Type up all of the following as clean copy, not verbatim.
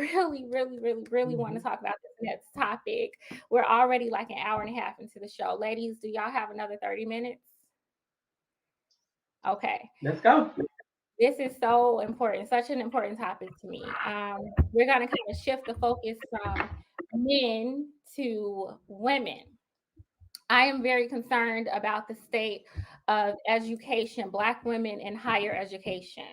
really want to talk about this next topic. We're already like an hour and a half into the show. Ladies, do y'all have another 30 minutes? Okay. Let's go. This is so important, such an important topic to me. We're going to kind of shift the focus from men to women. I am very concerned about the state of education, Black women in higher education.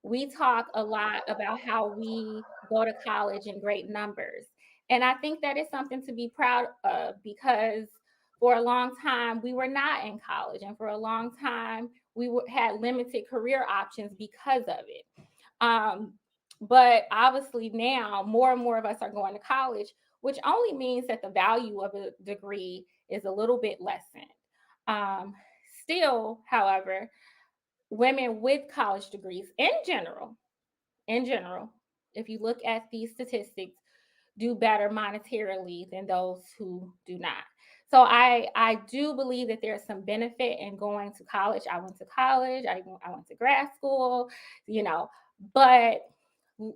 We talk a lot about how we go to college in great numbers. And I think that is something to be proud of because for a long time we were not in college. And for a long time had limited career options because of it. Um, but obviously now more and more of us are going to college, which only means that the value of a degree is a little bit lessened. Um, Still, however, women with college degrees in general, if you look at these statistics, do better monetarily than those who do not. So I do believe that there's some benefit in going to college. I went to college, I went to grad school, you know, but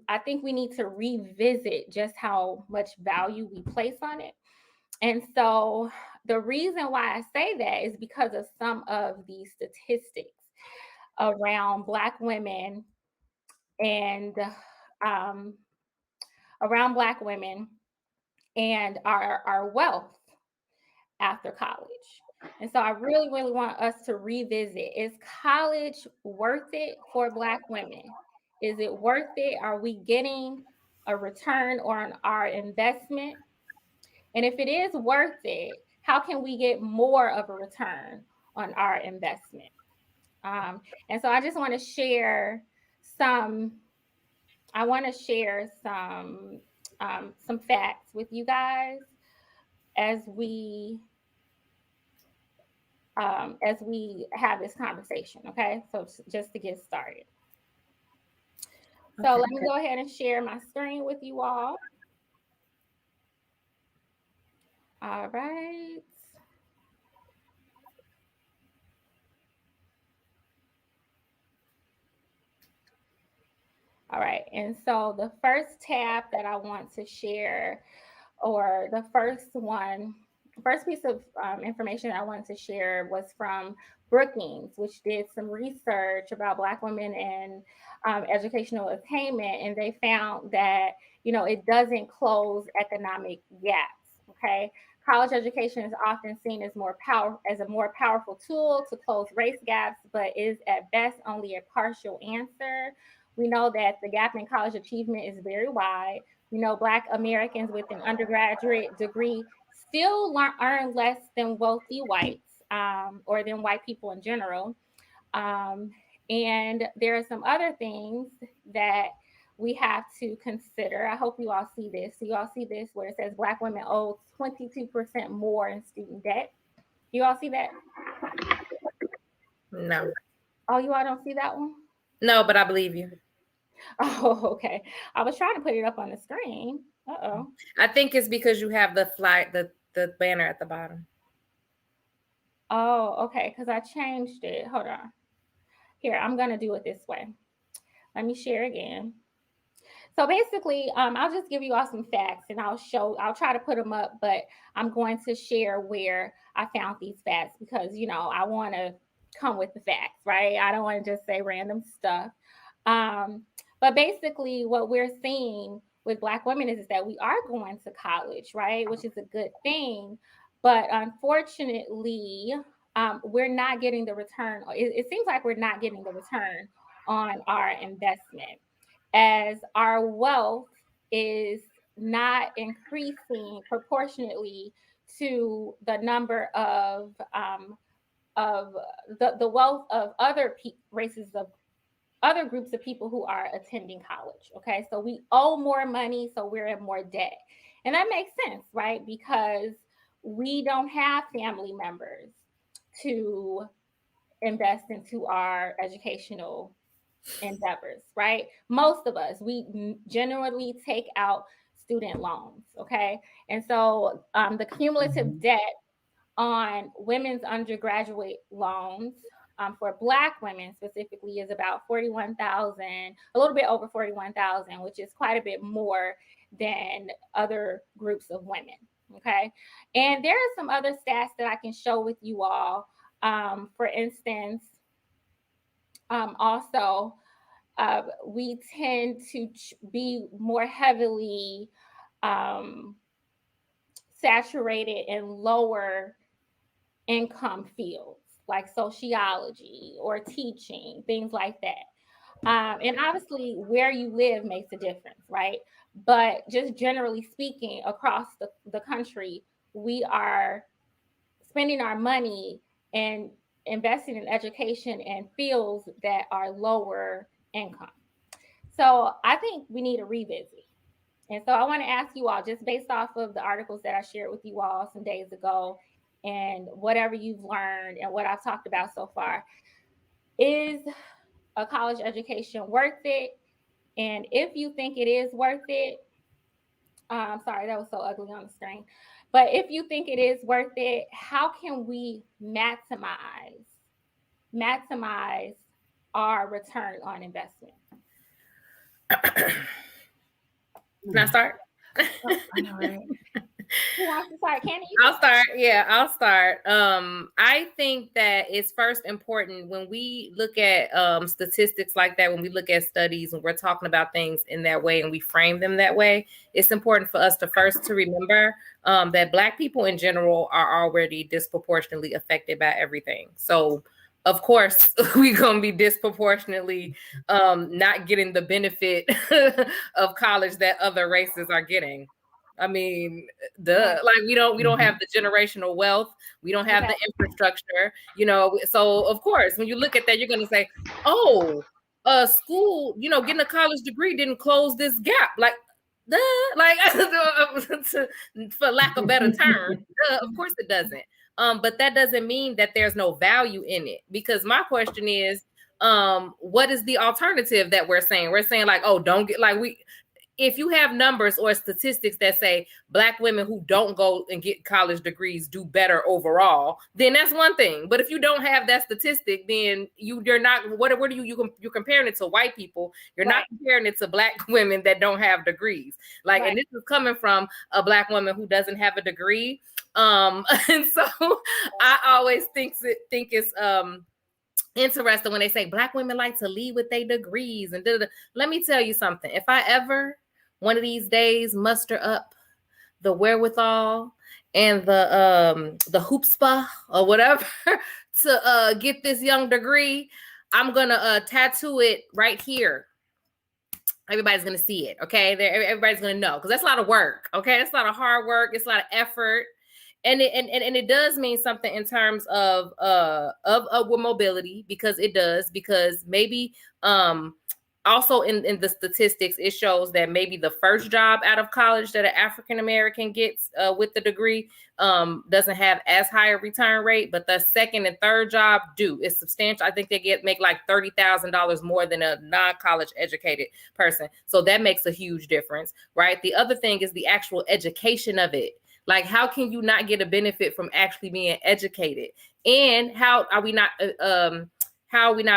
I think we need to revisit just how much value we place on it. And so the reason why I say that is because of some of these statistics around Black women and um, around Black women and our wealth after college. And so I really want us to revisit, is college worth it for Black women? Is it worth it? Are we getting a return on our investment? And if it is worth it, how can we get more of a return on our investment? And so I just want to share some. I want to share some facts with you guys as we have this conversation. Okay, so just to get started. So Okay. let me go ahead and share my screen with you all. All right. All right. And so the first tab that I want to share, or the first piece of information I wanted to share was from Brookings, which did some research about Black women and educational attainment. And they found that, it doesn't close economic gaps. Okay. College education is often seen as a more powerful tool to close race gaps, but is at best only a partial answer. We know that the gap in college achievement is very wide. We know Black Americans with an undergraduate degree still earn less than wealthy whites, or than white people in general. Um, and there are some other things that we have to consider. I hope you all see this. So you all see this where it says Black women owe 22% more in student debt. You all see that? No. Oh, you all don't see that one? No, but I believe you. Oh, okay. I was trying to put it up on the screen. Uh-oh. I think it's because you have the banner at the bottom. Oh, okay, because I changed it. Hold on. Here, I'm gonna do it this way. Let me share again. So basically, I'll just give you all some facts and I'll try to put them up, but I'm going to share where I found these facts because, I want to come with the facts, right? I don't want to just say random stuff. But basically, what we're seeing with Black women is that we are going to college, right? Which is a good thing. But unfortunately, we're not getting the return. It seems like we're not getting the return on our investment as our wealth is not increasing proportionately to the number of the wealth of other races of other groups of people who are attending college. Okay, so we owe more money, so we're in more debt, and that makes sense, right? Because we don't have family members to invest into our educational endeavors, right? Most of us, we generally take out student loans, okay? And so the cumulative Mhm. debt on women's undergraduate loans for Black women specifically is about 41,000, a little bit over 41,000, which is quite a bit more than other groups of women. Okay. And there are some other stats that I can show with you all. For instance, also, we tend to be more heavily saturated in lower income fields like sociology or teaching, things like that. And obviously, where you live makes a difference, right? But just generally speaking, across the country, we are spending our money and investing in education in fields that are lower income. So I think we need a revisit. And so I want to ask you all, just based off of the articles that I shared with you all some days ago and whatever you've learned and what I've talked about so far, is a college education worth it? And if you think it is worth it, sorry, that was so ugly on the screen. But if you think it is worth it, how can we maximize our return on investment? Can I start? Oh, I know, right? Who wants to start? Candy? I'll start. Yeah, I'll start. I think that it's first important when we look at statistics like that, when we look at studies, when we're talking about things in that way and we frame them that way, it's important for us to first to remember that Black people in general are already disproportionately affected by everything. So of course, we're going to be disproportionately not getting the benefit of college that other races are getting. I mean, like we don't have the generational wealth, we don't have the infrastructure, so of course, when you look at that, you're going to say, oh, school, getting a college degree didn't close this gap. Like, for lack of better term, of course it doesn't. But that doesn't mean that there's no value in it, because my question is, what is the alternative that we're saying? We're saying like, oh, don't get like if you have numbers or statistics that say Black women who don't go and get college degrees do better overall, then that's one thing. But if you don't have that statistic, then you're not. What are you're comparing it to white people? You're not comparing it to Black women that don't have degrees. Like, and this is coming from a Black woman who doesn't have a degree. And so I always think it's interesting when they say Black women like to lead with their degrees and da-da-da. Let me tell you something. If I ever one of these days muster up the wherewithal and the hoopspa or whatever to get this young degree, I'm gonna tattoo it right here. Everybody's gonna see it. Okay, everybody's gonna know, because that's a lot of work. Okay, it's a lot of hard work. It's a lot of effort. And it does mean something in terms of mobility, because maybe also in the statistics, it shows that maybe the first job out of college that an African American gets with the degree doesn't have as high a return rate, but the second and third job do. It's substantial. I think they make like $30,000 more than a non-college educated person. So that makes a huge difference, right? The other thing is the actual education of it. Like, how can you not get a benefit from actually being educated? And how are we not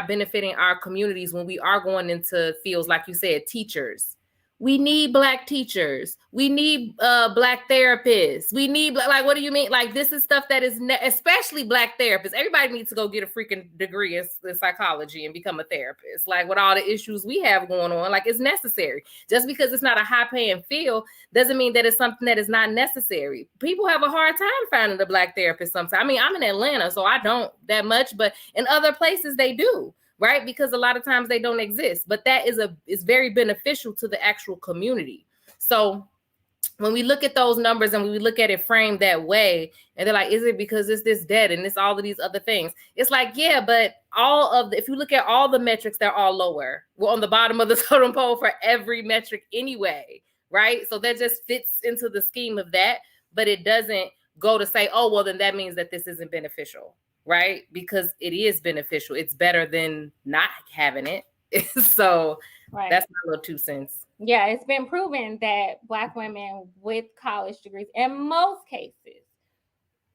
benefiting our communities when we are going into fields, like you said, teachers? We need Black teachers. We need Black therapists. We need like, what do you mean? Like, this is stuff that is especially Black therapists. Everybody needs to go get a freaking degree in psychology and become a therapist. Like, with all the issues we have going on, like, it's necessary. Just because it's not a high paying field doesn't mean that it's something that is not necessary. People have a hard time finding a Black therapist sometimes. I mean, I'm in Atlanta, so I don't that much, but in other places they do. Right? Because a lot of times they don't exist, but that is very beneficial to the actual community. So when we look at those numbers and we look at it framed that way, and they're like, is it because it's this debt and it's all of these other things? It's like, yeah, but if you look at all the metrics, they're all lower. We're on the bottom of the totem pole for every metric anyway, right? So that just fits into the scheme of that, but it doesn't go to say, oh, well, then that means that this isn't beneficial. Right? Because it is beneficial. It's better than not having it. So that's my little 2 cents. Yeah, it's been proven that Black women with college degrees, in most cases,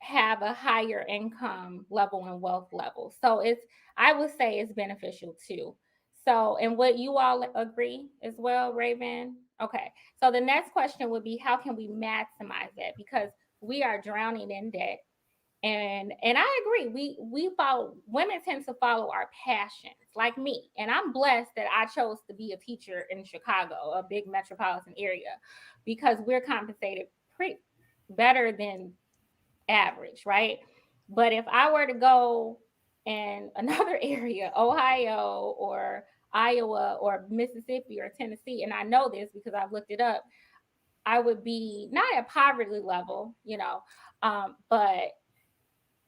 have a higher income level and wealth level. So I would say it's beneficial too. So, and what you all agree as well, Raven? Okay. So the next question would be, how can we maximize that? Because we are drowning in debt. And I agree. We follow, women tend to follow our passions, like me. And I'm blessed that I chose to be a teacher in Chicago, a big metropolitan area, because we're compensated pretty better than average, right? But if I were to go in another area, Ohio or Iowa or Mississippi or Tennessee, and I know this because I've looked it up, I would be not at poverty level, but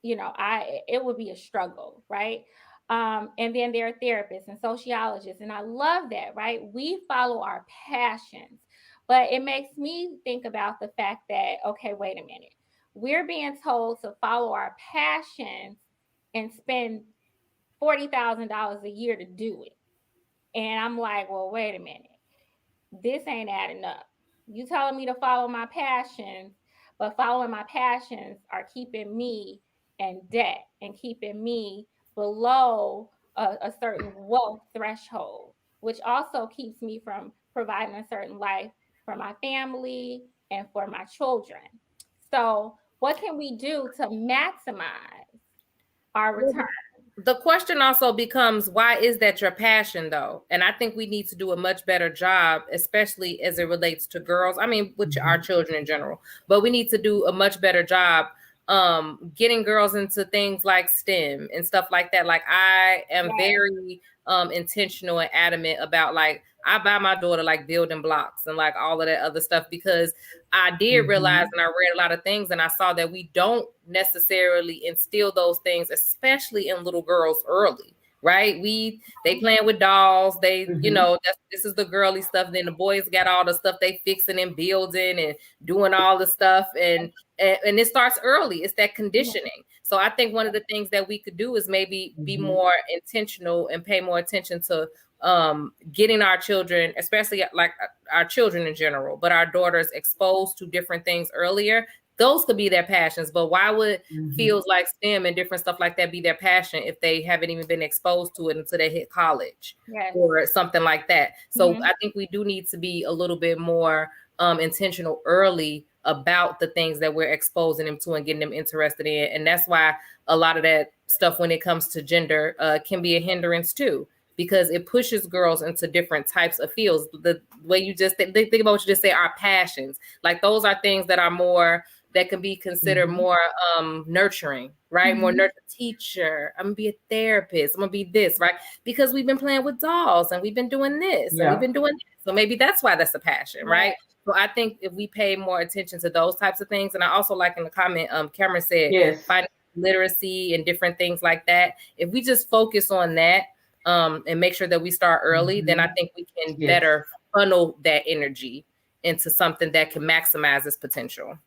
it would be a struggle, right? And then there are therapists and sociologists, and I love that, right? We follow our passions, but it makes me think about the fact that, okay, wait a minute, we're being told to follow our passions and spend $40,000 a year to do it. And I'm like, well, wait a minute, this ain't adding up. You telling me to follow my passions, but following my passions are keeping me in debt and keeping me below a certain wealth threshold, which also keeps me from providing a certain life for my family and for my children. So, what can we do to maximize our return? The question also becomes, why is that your passion though? And I think we need to do a much better job, especially as it relates to girls. I mean, with our children in general, but we need to do a much better job getting girls into things like STEM and stuff like that. Like I am very intentional and adamant about, like, I buy my daughter like building blocks and like all of that other stuff, because I did realize, and I read a lot of things, and I saw that we don't necessarily instill those things, especially in little girls early, right? They playing with dolls. They, this is the girly stuff. Then the boys got all the stuff they fixing and building and doing all the stuff. And it starts early. It's that conditioning. So I think one of the things that we could do is maybe be more intentional and pay more attention to getting our children, especially like our children in general, but our daughters, exposed to different things earlier. Those could be their passions, but why would fields like STEM and different stuff like that be their passion if they haven't even been exposed to it until they hit college or something like that? So I think we do need to be a little bit more intentional early about the things that we're exposing them to and getting them interested in. And that's why a lot of that stuff, when it comes to gender, can be a hindrance too, because it pushes girls into different types of fields. The way you just think about what you just say, our passions, like those are things that are more, that can be considered more nurturing, right? More nurturing. Teacher, I'm gonna be a therapist, I'm gonna be this, right? Because we've been playing with dolls and we've been doing this and we've been doing this. So maybe that's why that's a passion, right? So I think if we pay more attention to those types of things, and I also like in the comment, Cameron said, financial literacy and different things like that. If we just focus on that, and make sure that we start early, then I think we can better funnel that energy into something that can maximize its potential.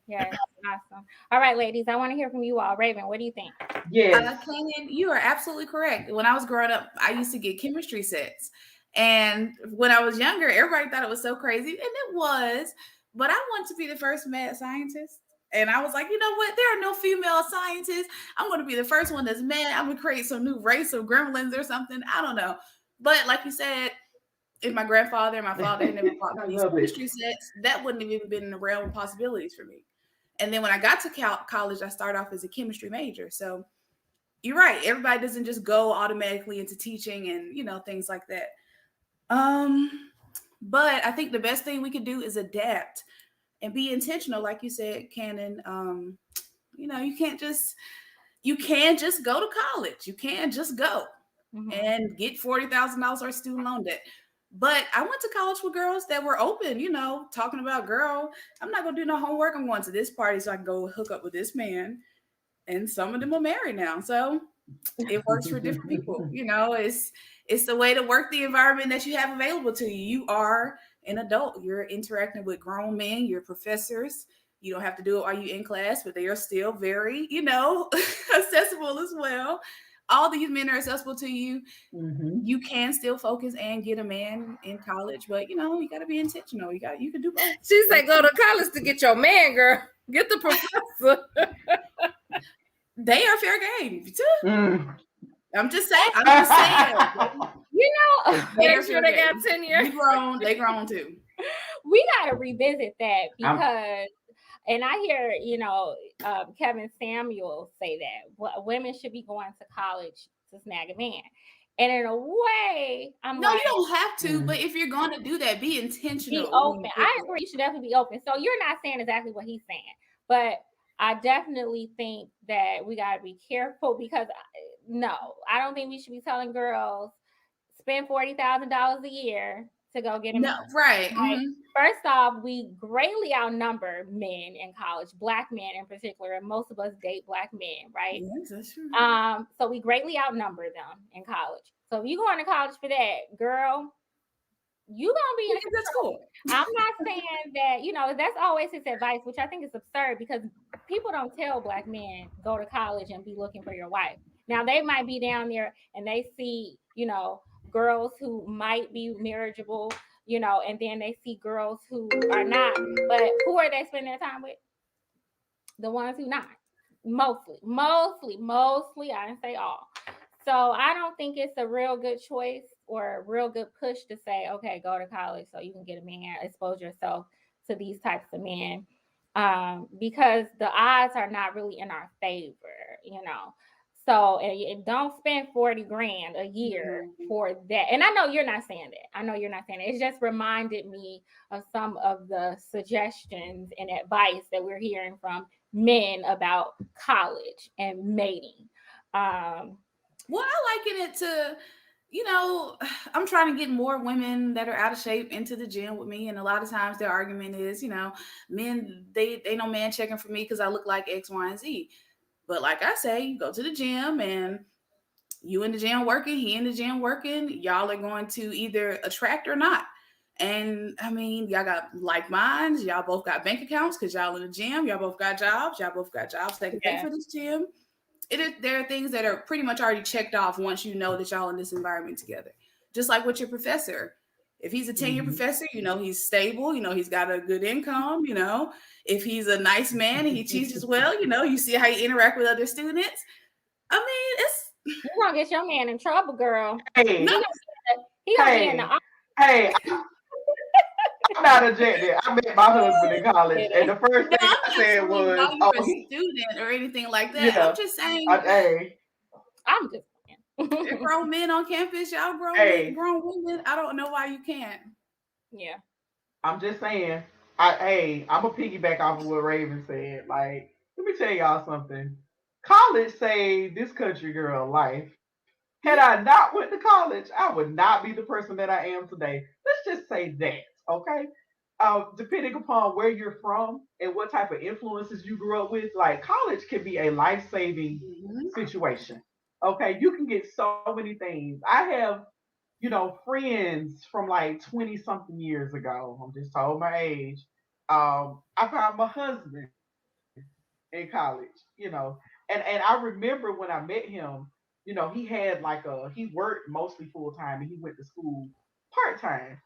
Yes, awesome. All right, ladies, I want to hear from you all. Raven, what do you think? Kanan, you are absolutely correct. When I was growing up, I used to get chemistry sets. And when I was younger, everybody thought it was so crazy, and it was. But I wanted to be the first mad scientist. And I was like, you know what? There are no female scientists. I'm going to be the first one that's mad. I'm going to create some new race of gremlins or something. I don't know. But like you said, if my grandfather and my father had never bought me these chemistry sets, that wouldn't have even been in the realm of possibilities for me. And then when I got to college, I started off as a chemistry major. So you're right. Everybody doesn't just go automatically into teaching and, things like that. But I think the best thing we could do is adapt and be intentional. Like you said, Canon, you can just go to college. You can just go and get $40,000 or student loan debt. But I went to college with girls that were open, talking about, girl, I'm not going to do no homework. I'm going to this party so I can go hook up with this man. And some of them are married now. So it works for different people. It's the way to work the environment that you have available to you. You are an adult. You're interacting with grown men. You're professors. You don't have to do it while you're in class, but they are still very, accessible as well. All these men are accessible to you. You can still focus and get a man in college, but you got to be intentional. You can do both. She said, go to college to get your man, girl. Get the professor. They are fair game too. Mm. I'm just saying. I'm just saying. You know, They Make are sure fair they got game. tenure. We grown. They grown too. we got to revisit that I'm because, and I hear, Kevin Samuel say that women should be going to college to snag a man. And in a way, I'm No, you like, don't have to. But mm. if you're going to do that, be be intentional when open. you get I agree. You should definitely be open. So you're not saying exactly what he's saying, but I definitely think that we got to be careful because no, I don't think we should be telling girls spend $40,000 a year to go get a there. man. No, right. Right. First off, we greatly outnumber men in college, black men in particular, and most of us date black men, right? Yes, that's true. So we greatly outnumber them in college. So if you going to college for that, girl, you gonna be in Yeah, that's some trouble. cool. I'm not saying that, that's always his advice, which I think is absurd because people don't tell black men go to college and be looking for your wife. Now they might be down there and they see, girls who might be marriageable, and then they see girls who are not. But who are they spending their time with? The ones who not. Mostly. I didn't say all. So I don't think it's a real good choice or a real good push to say, okay, go to college so you can get a man, expose yourself to these types of men. Because the odds are not really in our favor. So and don't spend 40 grand a year for that. And I know you're not saying that. I know you're not saying that. It just reminded me of some of the suggestions and advice that we're hearing from men about college and mating. Well, I liken it to, I'm trying to get more women that are out of shape into the gym with me, and a lot of times their argument is, men they no man checking for me because I look like X, Y, and Z. But like I say, you go to the gym and you in the gym working, he in the gym working, y'all are going to either attract or not. And I mean, y'all got like minds, y'all both got bank accounts because y'all in the gym, y'all both got jobs that can pay Yeah. for this gym. There are things that are pretty much already checked off once you know that y'all in this environment together. Just like with your professor. If he's a tenured Mhm. professor, he's stable, he's got a good income, if he's a nice man and he teaches well, you see how he interact with other students. I mean, it's You're gonna get your man in trouble, girl. no, Hey, He gonna be in the hey, hey, I'm not objecting. I met my husband in college, and the first no, thing I'm I not said saying was, while "Oh, you're a he, student or anything like that. I'm yeah, just saying hey, I'm just they're saying. grown men on campus, y'all hey, grown women. I don't know why you can't. Yeah. I'm just saying, hey, I'm a piggyback off of what Raven said. Like, let me tell y'all something. College saved this country girl life. Had Yeah. I not went to college, I would not be the person that I am today. Let's just say that, okay? Depending upon where you're from and what type of influences you grew up with, like college can be a life-saving Mhm. situation. Okay, you can get so many things. I have, friends from like 20 something years ago. I'm just told my age. I found my husband in college, and I remember when I met him, he had he worked mostly full time and he went to school part time.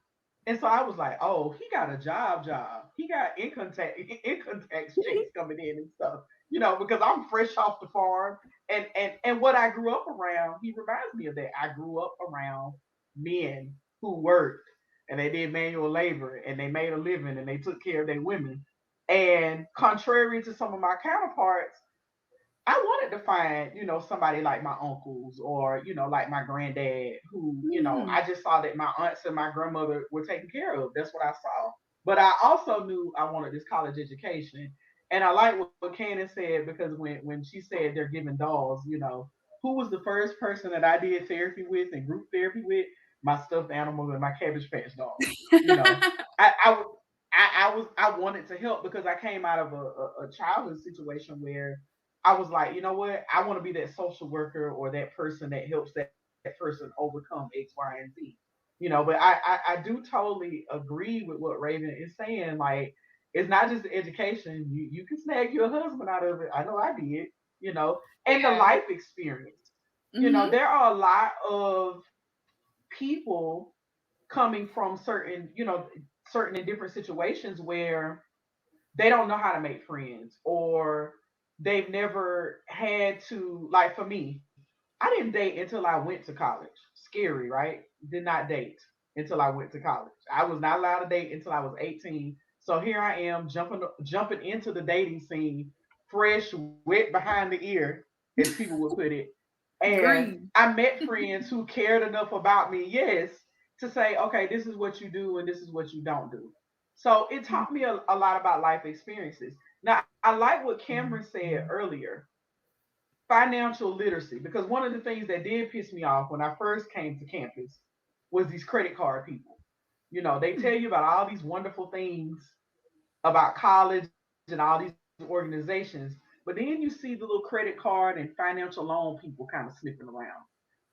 And so I was like, oh, he got a job. He got income tax checks coming in and stuff, because I'm fresh off the farm. And what I grew up around, he reminds me of that. I grew up around men who worked and they did manual labor and they made a living and they took care of their women. And contrary to some of my counterparts, I wanted to find, somebody like my uncles or, like my granddad who, Mhm. I just saw that my aunts and my grandmother were taken care of. That's what I saw. But I also knew I wanted this college education. And I like what Cannon said because when she said they're giving dolls, who was the first person that I did therapy with and group therapy with? My stuffed animals and my Cabbage Patch doll. You know, I, I wanted to help because I came out of a childhood situation where I was like, you know what? I want to be that social worker or that person that helps that person overcome X, Y, and Z. But I do totally agree with what Raven is saying. Like, it's not just the education. You can snag your husband out of it. I know I did, and the Yeah. life experience. Mhm. There are a lot of people coming from certain and different situations where they don't know how to make friends or they've never had to, like for me, I didn't date until I went to college. Scary, right? Did not date until I went to college. I was not allowed to date until I was 18. So here I am jumping into the dating scene, fresh, wet behind the ear, as people would put it. And Green. I met friends who cared enough about me, yes, to say, okay, this is what you do and this is what you don't do. So it taught me a lot about life experiences. Now, I like what Cameron said earlier, financial literacy, because one of the things that did piss me off when I first came to campus was these credit card people. You know, they tell you about all these wonderful things about college and all these organizations, but then you see the little credit card and financial loan people kind of sniffing around.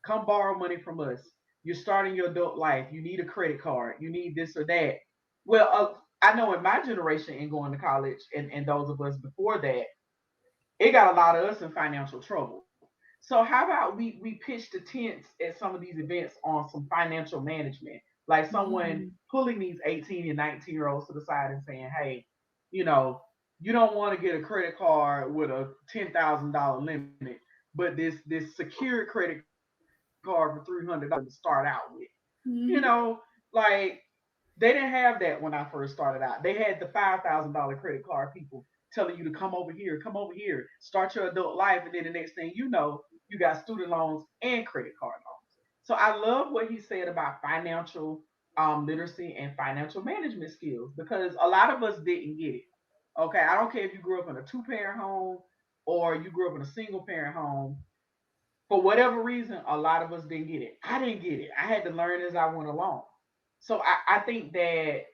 Come borrow money from us. You're starting your adult life. You need a credit card. You need this or that. Well, I know in my generation and going to college, and those of us before that, it got a lot of us in financial trouble. So how about we pitch the tents at some of these events on some financial management, like someone Mhm. pulling these 18 and 19-year-olds to the side and saying, hey, you know, you don't want to get a credit card with a $10,000 limit, but this secured credit card for $300 to start out with. You know, Mhm. like they didn't have that when I first started out. They had the $5,000 credit card people telling you to come over here, start your adult life, and then the next thing you know, you got student loans and credit card loans. So I love what he said about financial literacy and financial management skills, because a lot of us didn't get it. Okay, I don't care if you grew up in a two-parent home or you grew up in a single-parent home. For whatever reason, a lot of us didn't get it. I didn't get it. I had to learn as I went along. So I think that,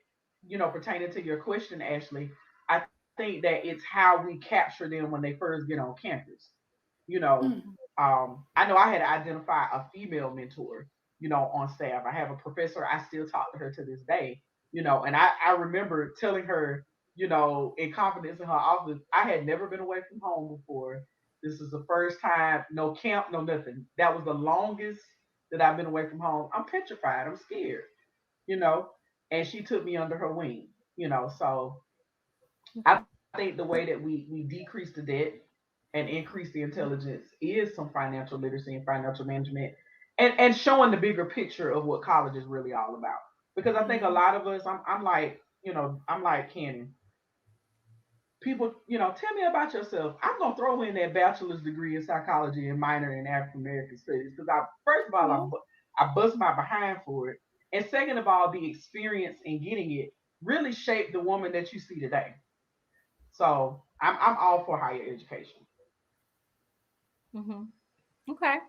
pertaining to your question, Ashley, I think that it's how we capture them when they first get on campus. You know, Mm. I know I had to identify a female mentor, on staff. I have a professor, I still talk to her to this day, and I remember telling her, in confidence in her office, I had never been away from home before. This is the first time, no camp, no nothing. That was the longest that I've been away from home. I'm petrified. I'm scared, you know. And she took me under her wing, So I Okay. think the way that we decrease the debt and increase the intelligence is some financial literacy and financial management, and showing the bigger picture of what college is really all about. Because I think a Mhm. lot of us, I'm like, I'm like Kenny, people, tell me about yourself. I'm gonna throw in that bachelor's degree in psychology and minor in African American studies, because I, first of all, Yeah. I bust my behind for it, and second of all, the experience in getting it really shaped the woman that you see today. So I'm all for higher education. Hmm. Okay.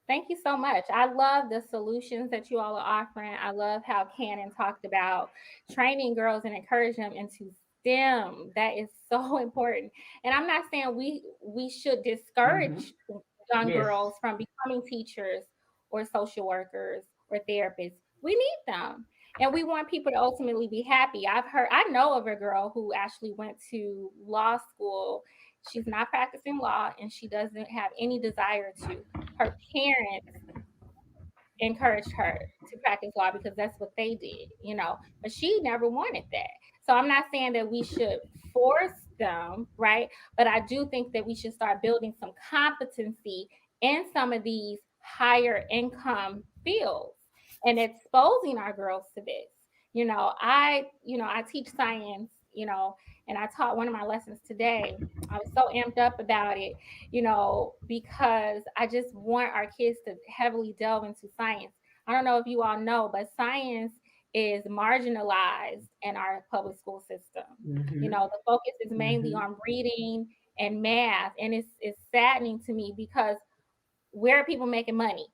Thank you so much. I love the solutions that you all are offering. I love how Cannon talked about training girls and encourage them into STEM. That is so important. And I'm not saying we should Hmm. discourage young Yes. girls from becoming teachers or social workers or therapists. We need them. And we want people to ultimately be happy. I know of a girl who actually went to law school. She's not practicing law and she doesn't have any desire to. Her parents encouraged her to practice law because that's what they did, but she never wanted that. So I'm not saying that we should force them, right? But I do think that we should start building some competency in some of these higher income fields and exposing our girls to this. I teach science, and I taught one of my lessons today. I was so amped up about it, because I just want our kids to heavily delve into science. I don't know if you all know, but science is marginalized in our public school system. Hmm. The focus is mainly Hmm. on reading and math, and it's saddening to me because where are people making money?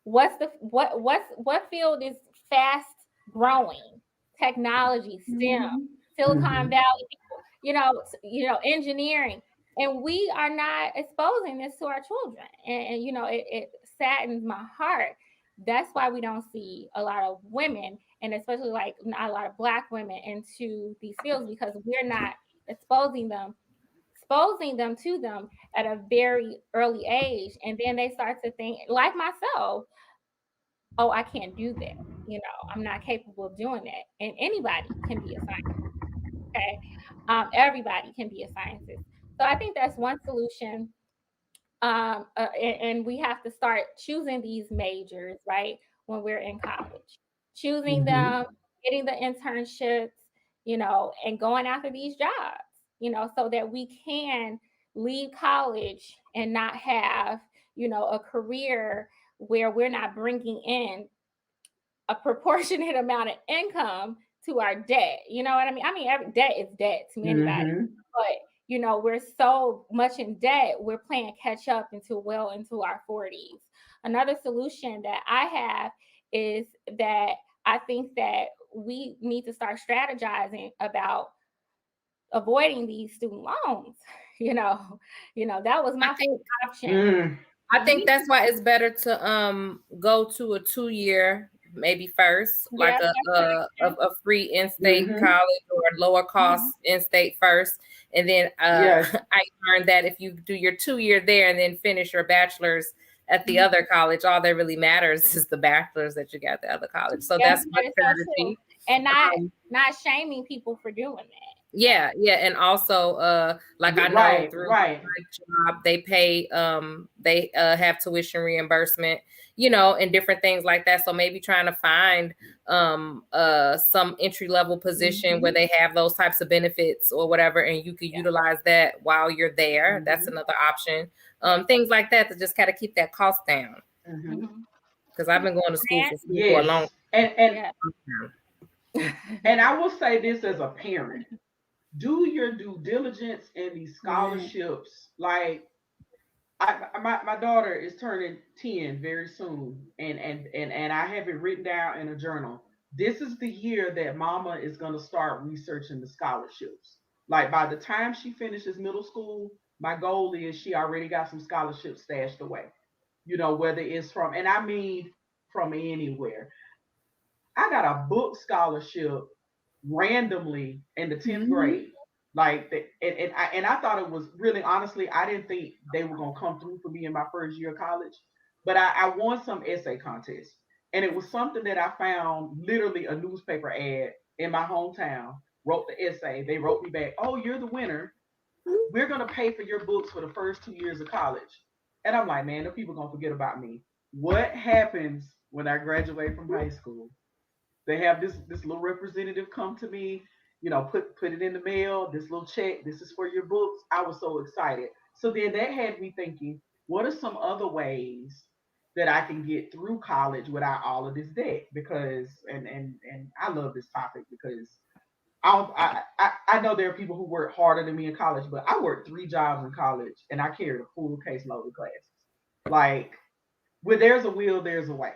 What field is fast growing? Technology, STEM, Mhm. Silicon Hmm. Valley people, engineering. And we are not exposing this to our children. And it saddens my heart. That's why we don't see a lot of women, and especially like not a lot of black women into these fields because we're not exposing them to them at a very early age, and then they start to think like myself, oh, I can't do that. I'm not capable of doing that. And anybody can be a scientist. Okay. Everybody can be a scientist. So I think that's one solution. And we have to start choosing these majors, right, when we're in college, choosing Mm-hmm. them, getting the internships, and going after these jobs, so that we can leave college and not have, a career where we're not bringing in a proportionate amount of income to our debt. You know what I mean? I mean, every debt is debt to anybody, Mm-hmm. but we're so much in debt, we're playing catch up into our 40s. Another solution that I have is that I think that we need to start strategizing about avoiding these student loans. You know, that was I my think first option. Mm. I think that's why it's better to go to a 2 year maybe first, like Yeah, that's an option. a free in-state Mm-hmm. college or lower cost Mhm. in-state first. And then Yes. I learned that if you do your 2 year there and then finish your bachelor's at the Mhm. other college, all that really matters is the bachelor's that you got at the other college. So Yes, that's my that is so true. strategy. And not Um, not shaming people for doing that. yeah, yeah, and also like I know Right. through Right. my job they pay they have tuition reimbursement, and different things like that. So maybe trying to find some entry level position where Mhm. they have those types of benefits or whatever, and you could Yeah. utilize that while you're there. That's Mm-hmm. another option. Yeah. Things like that to just kind of keep that cost down. Mm-hmm. Mhm. Because I've been going to school And for a long Yes. And yeah. time. and I will say this as a parent. Do your due diligence in these Right. scholarships. Like my daughter is turning 10 very soon, and I have it written down in a journal. This is the year that mama is going to start researching the scholarships. Like by the time she finishes middle school, my goal is she already got some scholarships stashed away. Whether it's from, and I mean from anywhere. I got a book scholarship randomly in the 10th Mm-hmm. grade. Like and I thought it was really, honestly, I didn't think they were gonna come through for me in my first year of college. But I won some essay contest. And it was something that I found, literally a newspaper ad in my hometown, wrote the essay. They wrote me back, "Oh, you're the winner. We're gonna pay for your books for the first 2 years of college." And I'm like, man, the people gonna forget about me. What happens when I graduate from high school? They have this little representative come to me, put it in the mail, this little check, this is for your books. I was so excited. So then that had me thinking, what are some other ways that I can get through college without all of this debt? Because and I love this topic because I know there are people who work harder than me in college, but I worked 3 jobs in college and I carried a full caseload of classes. Like, where there's a will, there's a way.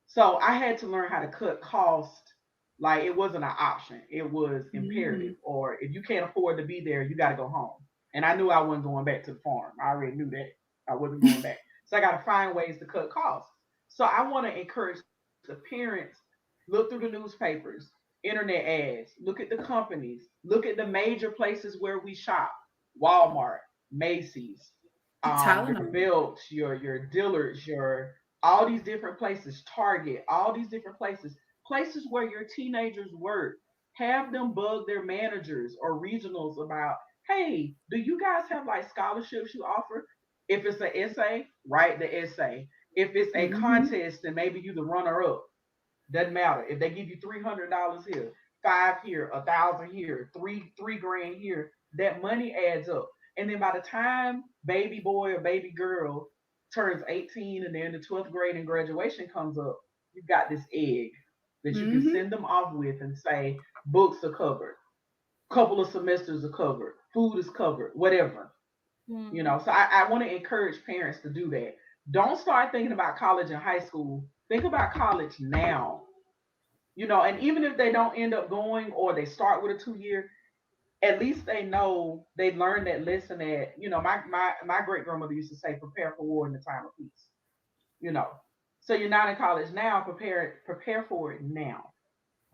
So I had to learn how to cut cost. Like, it wasn't an option; it was Mm-hmm. imperative. Or if you can't afford to be there, you got to go home. And I knew I wasn't going back to the farm. I already knew that I wasn't going back. So I got to find ways to cut costs. So I want to encourage the parents: look through the newspapers, internet ads, look at the companies, look at the major places where we shop: Walmart, Macy's, your Tylenol. Belts, your Dillards, your all these different places, Target, all these different places where your teenagers work. Have them bug their managers or regionals about, hey, do you guys have like scholarships you offer? If it's an essay, write the essay. If it's a Mm-hmm. contest, then maybe you the runner up. Doesn't matter. If they give you $300 here, five here, 1,000 here, three grand here, that money adds up. And then by the time baby boy or baby girl turns 18 and they're in the 12th grade and graduation comes up, you've got this egg that you can Mm-hmm. send them off with and say, books are covered, couple of semesters are covered, food is covered, whatever. Mhm. So I want to encourage parents to do that. Don't start thinking about college and high school. Think about college now. And even if they don't end up going, or they start with a 2 year, at least they know they learned that lesson. That my great grandmother used to say, prepare for war in the time of peace. you know so you're not in college now, prepare for it now.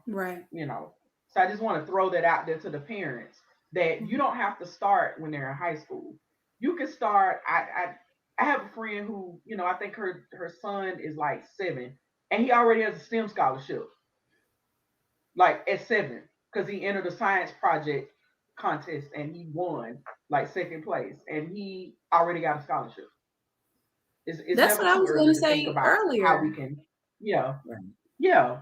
Right. you know so I just want to throw that out there to the parents, that you Mhm. don't have to start when they're in high school. You can start. I have a friend who, I think her son is like 7, and he already has a STEM scholarship, like at 7, because he entered a science project contest and he won like second place, and he already got a scholarship. It's That's never what I too was going early to to think say about how we earlier. can. Yeah, Right. yeah,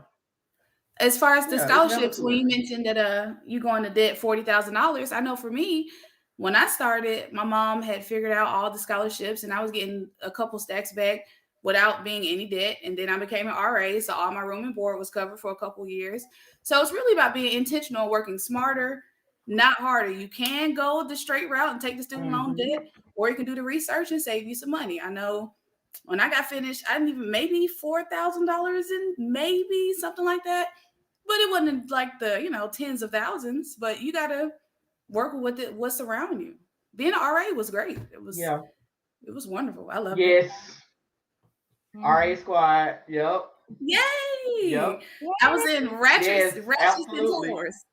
As far as the yeah. It's never scholarships, too when you early. mentioned that you going to debt $40,000, I know for me, when I started, my mom had figured out all the scholarships, and I was getting a couple stacks back without being any debt. And then I became an RA, so all my room and board was covered for a couple years. So it's really about being intentional, working smarter, not harder. You can go the straight route and take the student loan Mhm. debt, or you can do the research and save you some money. I know when I got finished, I didn't even maybe $4,000 in, maybe something like that. But it wasn't like the, tens of thousands. But you gotta work with what's around you. Being an RA was great. Yeah. It was wonderful. I loved it. Yes. RA squad. Yep. Yay! Yep. I was in Yes. Ratchet Absolutely. Centaurs.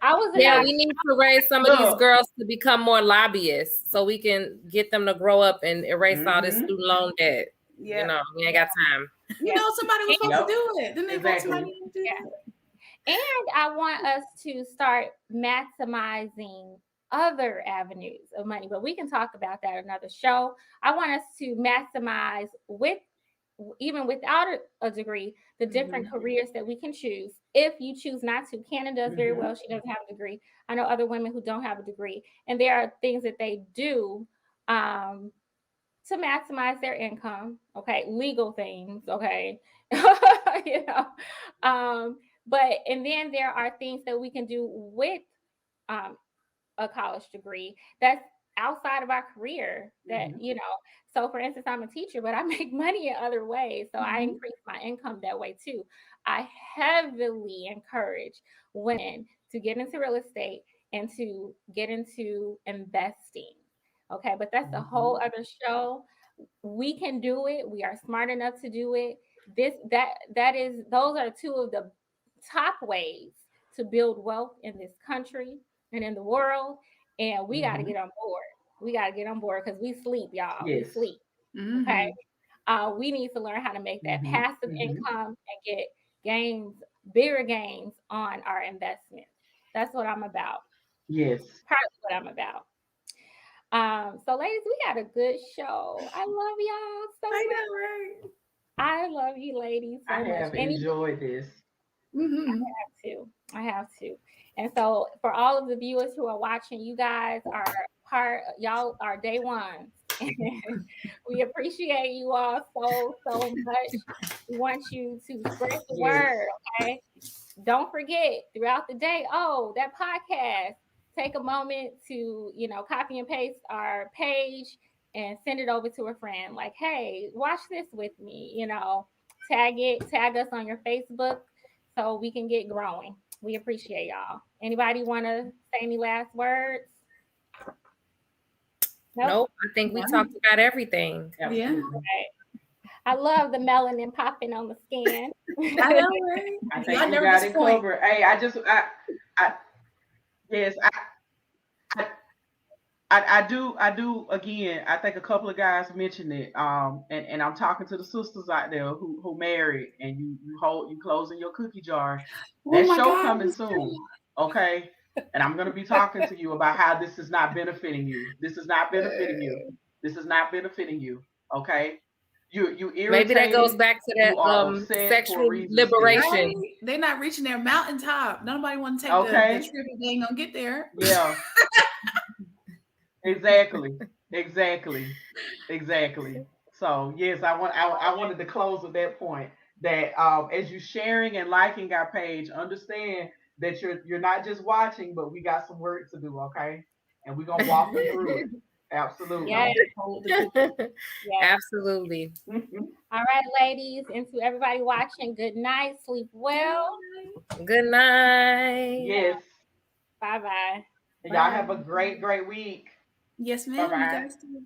I was Yeah, in we need to raise some of these Look. girls to become more lobbyists so we can get them to grow up and erase all this Mhm. student loan debt. Yeah. You know, we ain't got time. Somebody was supposed to do it. Then they vote somebody Exactly. to do it. And I want us to start maximizing other avenues of money, but we can talk about that another show. I want us to maximize even without a degree, the different careers that we can choose. If you choose not to, Cannon does very well. She doesn't have a degree. I know other women who don't have a degree, and there are things that they do to maximize their income. Okay, legal things. Okay, you know. But and then there are things that we can do with um, a college degree that's outside of our career that so for instance, I'm a teacher, but I make money in other ways, so I increase my income that way too. I heavily encourage women to get into real estate and to get into investing. Okay, but that's a whole other show. We can do it. We are smart enough to do it. Those are two of the top ways to build wealth in this country and in the world. And we got to get on board. We got to get on board because we sleep, y'all. We Yes. sleep. Okay. We need to learn how to make that passive income and get bigger gains on our investments. That's what I'm about. Yes. Partly what I'm about. So ladies, we had a good show. I love y'all so much. I know, right? I love you ladies so I much. have enjoyed this. I have to. And so for all of the viewers who are watching, you guys are y'all are day ones. We appreciate you all so much. We want you to spread the word, okay? Don't forget throughout the day, that podcast. Take a moment to, copy and paste our page and send it over to a friend. Like, hey, watch this with me, tag us on your Facebook so we can get growing. We appreciate y'all. Anybody want to say any last words? Nope. I think we talked about everything. Absolutely. Okay. I love the melanin popping on the skin. I know, right? I think you got it covered. Hey, yes, I do again. I think a couple of guys mentioned it. And I'm talking to the sisters out there who married and you closing your cookie jar. That show coming soon. Okay. And I'm gonna be talking to you about how this is not benefiting you. This is not benefiting you. This is not benefiting you. Okay. You irritated. Maybe that goes back to that sexual liberation. Right? They're not reaching their mountaintop. Nobody want to take the trip if they ain't gonna get there. Yeah. Exactly. So yes, I wanted to close with that point. That as you sharing and liking our page, understand that you're not just watching, but we got some work to do, okay? And we're gonna walk them through it. Absolutely. Yes. Absolutely. All right, ladies, and to everybody watching, good night. Sleep well. Good night. Yes. Bye-bye. Y'all have a great week. Yes, ma'am. Bye-bye. You guys too.